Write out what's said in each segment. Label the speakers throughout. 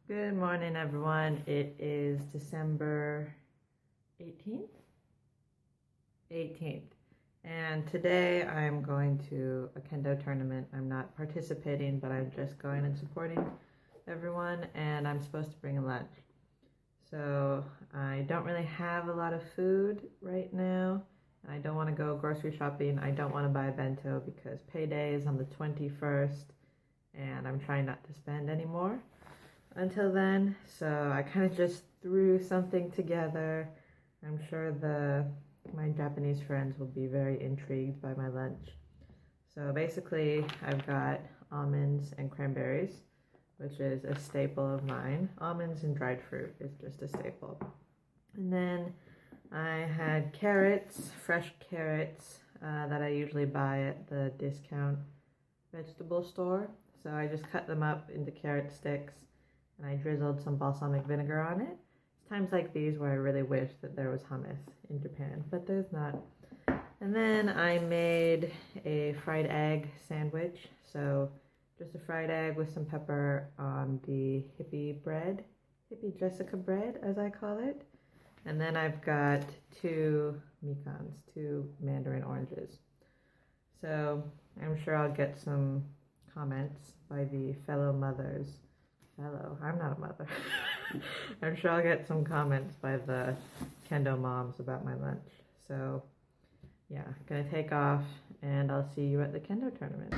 Speaker 1: Good morning, everyone. It is December 18th? 18th. And today I'm going to a kendo tournament. I'm not participating, but I'm just going and supporting everyone, and I'm supposed to bring a lunch. So I don't really have a lot of food right now. I don't want to go grocery shopping. I don't want to buy a bento because payday is on the 21st, and I'm trying not to spend anymore until then, so I kind of just threw something together. I'm sure my Japanese friends will be very intrigued by my lunch. So basically, I've got almonds and cranberries, which is a staple of mine. Almonds and dried fruit is just a staple. And then I had carrots, fresh carrots, that I usually buy at the discount vegetable store. So I just cut them up into carrot sticks, and I drizzled some balsamic vinegar on it. It's times like these where I really wish that there was hummus in Japan, but there's not. And then I made a fried egg sandwich. So just a fried egg with some pepper on the hippie Jessica bread, as I call it. And then I've got two mandarin oranges. So I'm sure I'll get some comments by the fellow mothers. I'm not a mother. I'm sure I'll get some comments by the kendo moms about my lunch. So yeah, gonna take off, and I'll see you at the kendo tournament.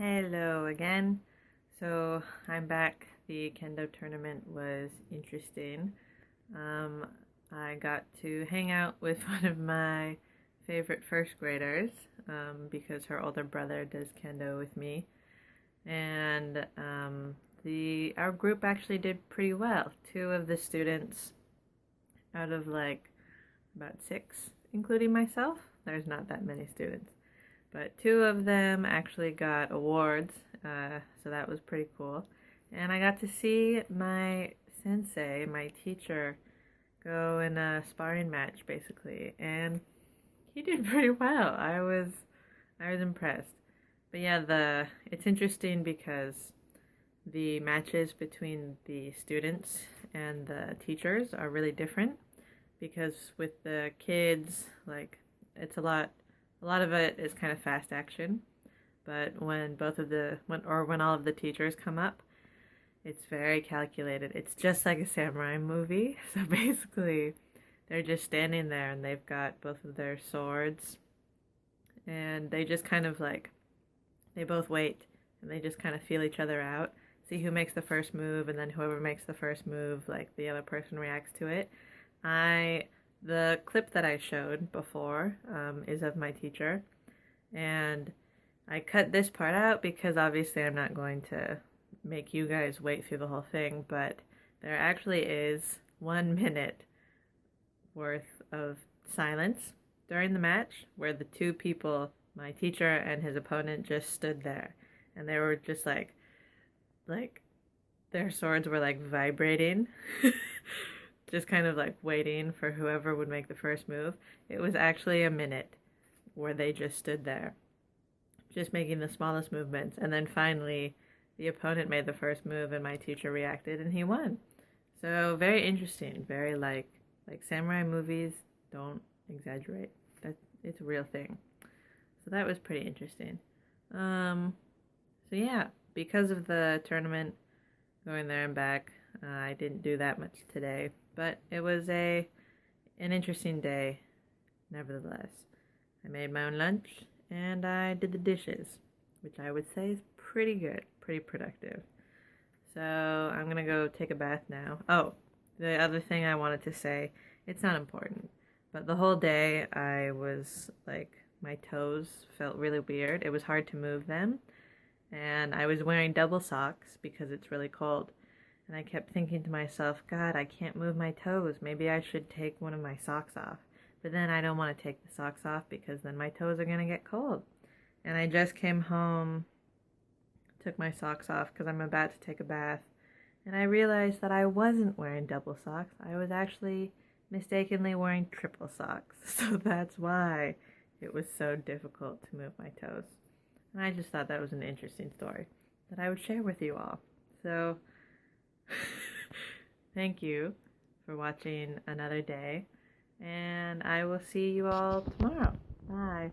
Speaker 1: Hello again. So I'm back. The kendo tournament was interesting. I got to hang out with one of my favorite first graders because her older brother does kendo with me, and our group actually did pretty well. Two of the students out of about 6, including myself. There's not that many students. But 2 of them actually got awards, so that was pretty cool. And I got to see my sensei, my teacher, go in a sparring match, basically. And he did pretty well. I was impressed. But yeah, it's interesting because the matches between the students and the teachers are really different. Because with the kids, it's a lot of it is kind of fast action, but when all of the teachers come up, it's very calculated. It's just like a samurai movie. So basically, they're just standing there, and they've got both of their swords, and they just kind of they both wait, and they just kind of feel each other out, see who makes the first move, and then whoever makes the first move, the other person reacts to it. The clip that I showed before is of my teacher, and I cut this part out because obviously I'm not going to make you guys wait through the whole thing, but there actually is 1 minute worth of silence during the match where the 2 people, my teacher and his opponent, just stood there, and they were just like their swords were vibrating. Just kind of waiting for whoever would make the first move. It was actually a minute where they just stood there, just making the smallest movements, and then finally the opponent made the first move and my teacher reacted and he won. So very interesting, very like samurai movies don't exaggerate. It's a real thing. So that was pretty interesting. So yeah, because of the tournament, going there and back, I didn't do that much today. But it was an interesting day, nevertheless. I made my own lunch, and I did the dishes, which I would say is pretty good, pretty productive. So I'm going to go take a bath now. Oh, the other thing I wanted to say, it's not important, but the whole day I was my toes felt really weird. It was hard to move them, and I was wearing double socks because it's really cold. And I kept thinking to myself, God, I can't move my toes. Maybe I should take one of my socks off. But then I don't want to take the socks off because then my toes are going to get cold. And I just came home, took my socks off because I'm about to take a bath. And I realized that I wasn't wearing double socks. I was actually mistakenly wearing triple socks. So that's why it was so difficult to move my toes. And I just thought that was an interesting story that I would share with you all. So thank you for watching another day, and I will see you all tomorrow. Bye.